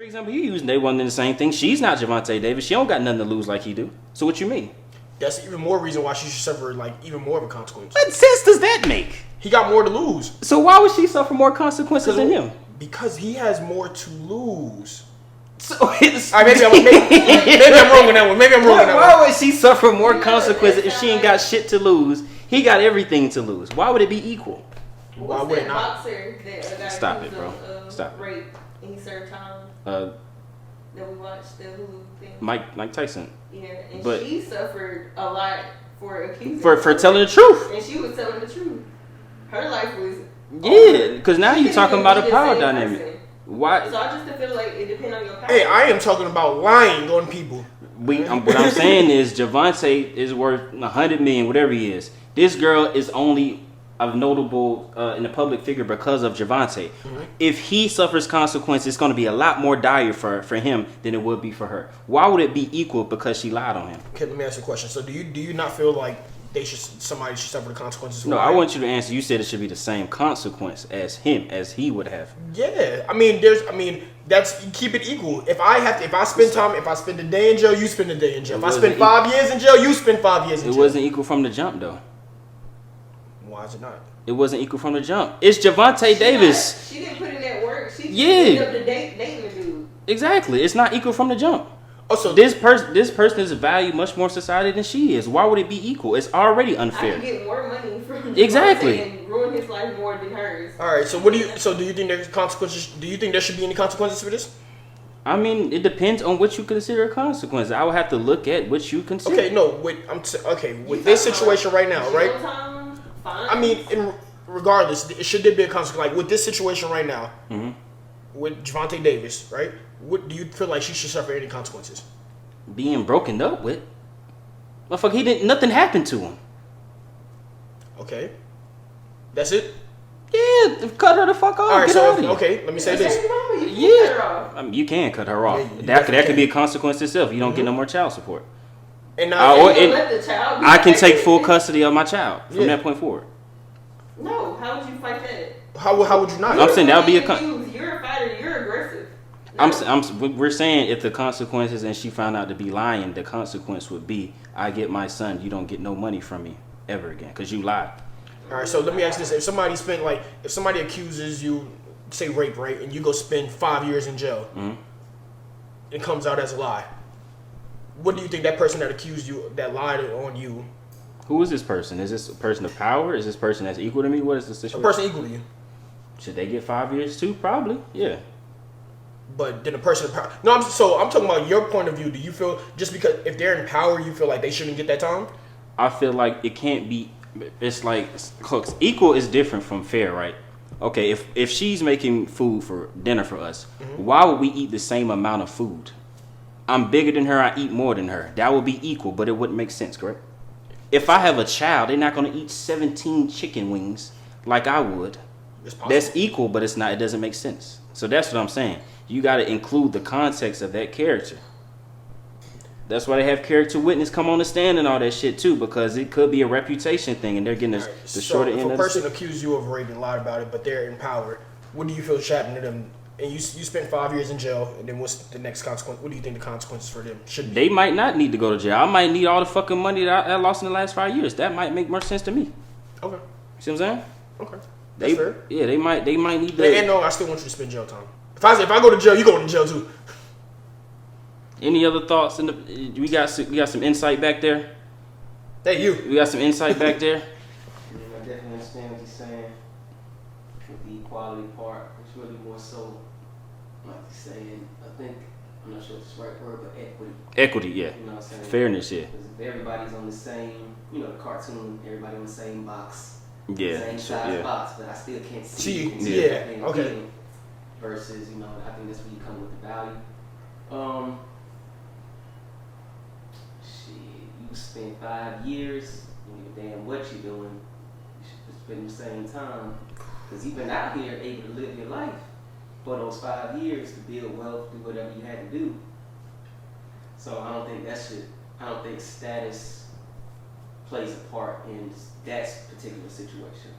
example you using, they wasn't in the same thing. She's not Gervonta Davis. She don't got nothing to lose like he do. So what you mean? That's even more reason why she should suffer like even more of a consequence. What sense does that make? He got more to lose. So why would she suffer more consequences than him? Because he has more to lose. So it's, all right, maybe I'm wrong on that one. Maybe I'm wrong on that one. Why would she suffer more consequences if she ain't got shit to lose? He got everything to lose. Why would it be equal? Why would it not? Boxer that got Stop it, bro. Stop. Rape and he served time. That we watched the Hulu thing. Mike Tyson. Yeah, and but she suffered a lot for accusing for telling the truth. And she was telling the truth. Her life was because now you're talking about a power dynamic. Person. Why? So I just feel like it depends on your power. Hey, I am talking about lying on people. What I'm saying is Gervonta is worth $100 million, whatever he is. This girl is only a notable in the public figure because of Gervonta. Mm-hmm. If he suffers consequences, it's going to be a lot more dire for him than it would be for her. Why would it be equal because she lied on him? Okay, let me ask you a question. So do you not feel like somebody should suffer the consequences? No, I want you to answer. You said it should be the same consequence as he would have. Yeah, that's keep it equal. If I spend a day in jail, you spend a day in jail. If I spend 5 years in jail, you spend 5 years in jail. It wasn't equal from the jump, though. Why is it not? It wasn't equal from the jump. It's Gervonta Davis. She didn't put in that work. She ended up dating the dude. Exactly. It's not equal from the jump. Oh, so this person is valued much more in society than she is. Why would it be equal? It's already unfair. I can get more money from exactly and ruin his life more than hers. All right. So do you think there's consequences? Do you think there should be any consequences for this? I mean, it depends on what you consider a consequence. I would have to look at what you consider. Okay, no. With this situation right now, right? I mean, regardless, should there be a consequence? Like with this situation right now, with Gervonta Davis, right? What do you feel like she should suffer any consequences? Being broken up with. Motherfucker, nothing happened to him. Okay. That's it? Yeah, cut her the fuck off. All right, Get out of here. Okay, let me say this. You can cut her off. Yeah, that could be a consequence itself. You don't get no more child support. And I can take full custody of my child from that point forward. No, how would you fight that? How would you not? I'm saying that would be You're a fighter. You're aggressive. We're saying if the consequences and she found out to be lying, the consequence would be I get my son. You don't get no money from me ever again because you lied. All right, so let me ask this: if somebody accuses you, say rape, right, and you go spend 5 years in jail, it comes out as a lie. What do you think that person that accused you, that lied on you? Who is this person? Is this a person of power? Is this person that's equal to me? What is the situation? A person equal to you. Should they get 5 years too? Probably, yeah. But then a person of power. No, I'm talking about your point of view. Do you feel just because if they're in power, you feel like they shouldn't get that time? I feel like it can't be. It's like cooks. Equal is different from fair, right? Okay, if she's making food for dinner for us, why would we eat the same amount of food? I'm bigger than her. I eat more than her. That would be equal, but it wouldn't make sense, correct? If I have a child, they're not going to eat 17 chicken wings like I would. That's equal, but it's not. It doesn't make sense. So that's what I'm saying. You got to include the context of that character. That's why they have character witness come on the stand and all that shit too, because it could be a reputation thing, and they're getting the shorter end of the stick. If a person accused you of rape and lied about it, but they're in power, what do you feel should happen to them? And you spent 5 years in jail, and then what's the next consequence? What do you think the consequences for them should be? They might not need to go to jail. I might need all the fucking money that I lost in the last 5 years. That might make more sense to me. Okay. See what I'm saying? Okay. That's fair. Yeah, they might need to. And no, I still want you to spend jail time. If I go to jail, you go to jail too. Any other thoughts? We got some insight back there. Hey, you. We got some insight back there. Yeah, I definitely understand what you're saying with the equality part. It's really more so, like you're saying, I think, I'm not sure if it's the right word, but equity. Equity, yeah. You know what I'm saying? Fairness, yeah. Because if everybody's on the same, the cartoon, everybody on the same box. Yeah. Same size box, but I still can't see. Okay. Versus, I think that's where you come with the value. You spend 5 years, you know damn what you're doing. You should spend the same time. Because you've been out here able to live your life for those 5 years to build wealth, do whatever you had to do. So I don't think status plays a part in that particular situation.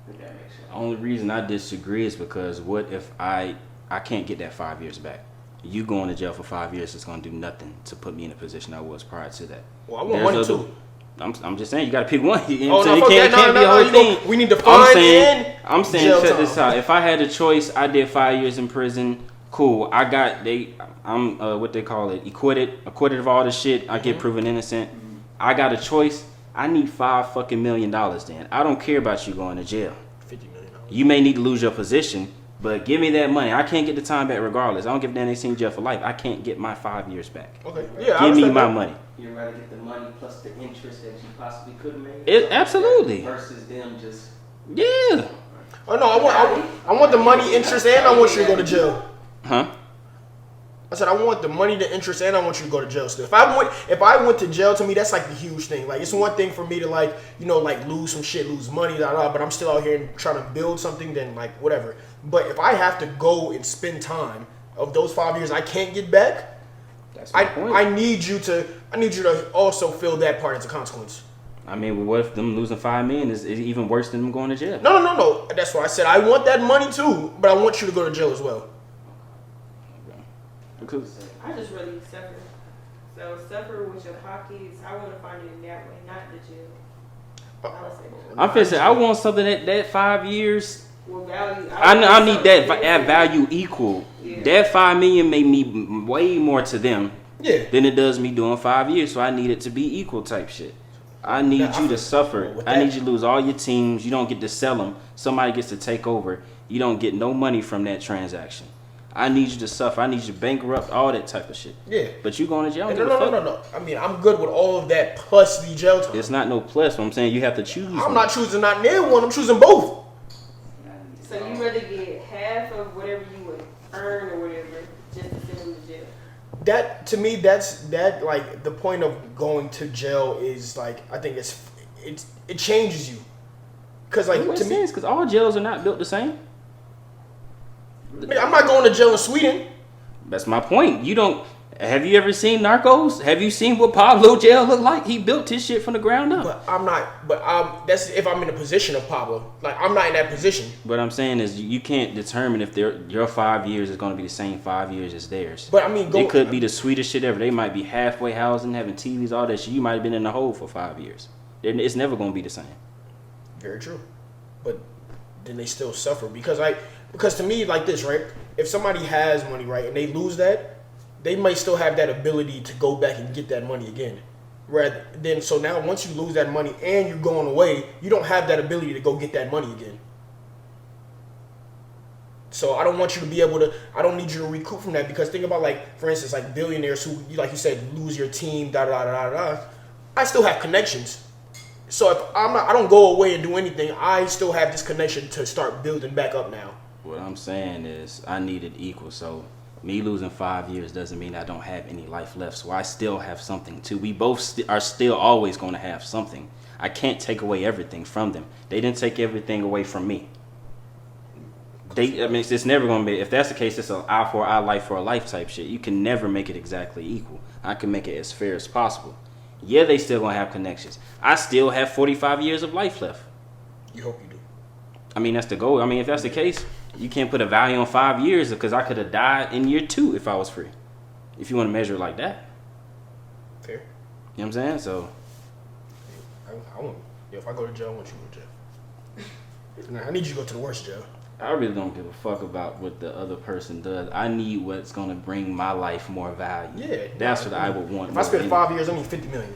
If that makes sense. The only reason I disagree is because what if I can't get that 5 years back? You going to jail for 5 years is going to do nothing to put me in a position I was prior to that. Well, I want money too. I'm just saying you got to pick one. You know Oh, what I'm no, saying? It can't be a whole thing. We need to find I'm saying check this out. If I had a choice, I did 5 years in prison. Cool. I'm what they call it, acquitted of all the shit. I get proven innocent. I got a choice. I need $5 million. Then I don't care about you going to jail. $50 million. You may need to lose your position, but give me that money. I can't get the time back regardless. I don't give a damn they seen jail for life. I can't get my 5 years back. Okay. Yeah. Give me my money. You'd rather get the money plus the interest that you possibly could have made. Absolutely. Versus them just. Yeah. Oh no, I want the money, interest, and I want you to go to jail. Huh? I said I want the money, the interest, and I want you to go to jail still. If I went to jail, to me that's like the huge thing. Like it's one thing for me to like lose some shit, lose money, but I'm still out here and trying to build something. Then like whatever. But if I have to go and spend time of those 5 years I can't get back, That's my point. I need you to also feel that part as a consequence. I mean, what if them losing $5 million is even worse than them going to jail? No. That's why I said I want that money too, but I want you to go to jail as well. Because I just really suffer. So suffer with your pockets. I want to find it in that way, not the jail. I'm finna say I want something that 5 years. Well, value. I need that value equal. Yeah. That $5 million may mean way more to them than it does me doing 5 years. So I need it to be equal type shit. I need you to suffer. I need you to lose all your teams. You don't get to sell them. Somebody gets to take over. You don't get no money from that transaction. I need you to suffer. I need you to bankrupt, all that type of shit. Yeah. But you going to jail? No. I mean, I'm good with all of that plus the jail time. It's not no plus. What I'm saying, you have to choose. I'm not choosing not near one. I'm choosing both. So you rather get half of whatever you would earn or whatever just to send them to jail? That to me, that's like the point of going to jail is like I think it changes you. Cause like to me, because all jails are not built the same. I'm not going to jail in Sweden. That's my point. You don't. Have you ever seen Narcos? Have you seen what Pablo jail looked like? He built his shit from the ground up. But I'm not. But that's if I'm in a position of Pablo. Like I'm not in that position. What I'm saying is you can't determine if your 5 years is going to be the same 5 years as theirs. But I mean, it could be the sweetest shit ever. They might be halfway housing, having TVs, all that shit. You might have been in the hole for 5 years. It's never going to be the same. Very true. But then they still suffer because to me like this, right? If somebody has money, right, and they lose that, they might still have that ability to go back and get that money again. So now once you lose that money and you're going away, you don't have that ability to go get that money again. So I don't want you to be able to. I don't need you to recoup from that because think about like, for instance, like billionaires who, like you said, lose your team. I still have connections. So if I don't go away and do anything, I still have this connection to start building back up now. What I'm saying is I need it equal. So me losing 5 years doesn't mean I don't have any life left. So I still have something too. We both are still always going to have something. I can't take away everything from them. They didn't take everything away from me. It's never going to be. If that's the case, it's an eye for an eye, life for a life type shit. You can never make it exactly equal. I can make it as fair as possible. Yeah, they still going to have connections. I still have 45 years of life left. You hope you do. I mean, that's the goal. I mean, if that's the case, you can't put a value on 5 years because I could have died in year 2 if I was free. If you want to measure it like that. Fair. You know what I'm saying? So. If I go to jail, I want you to go to jail. I need you to go to the worst jail. I really don't give a fuck about what the other person does. I need what's going to bring my life more value. Yeah. That's what I would want. If I spend 5 years, I need $50 million.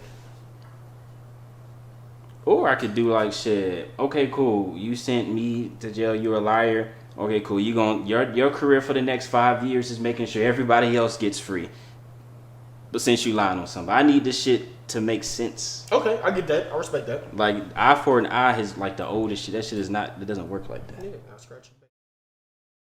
Or I could do like shit. Okay, cool. You sent me to jail. You're a liar. Okay, cool. Your career for the next 5 years is making sure everybody else gets free. But since you lying on somebody, I need this shit to make sense. Okay, I get that. I respect that. Like eye for an eye is like the oldest shit. That shit is not. It doesn't work like that. Yeah, not scratching.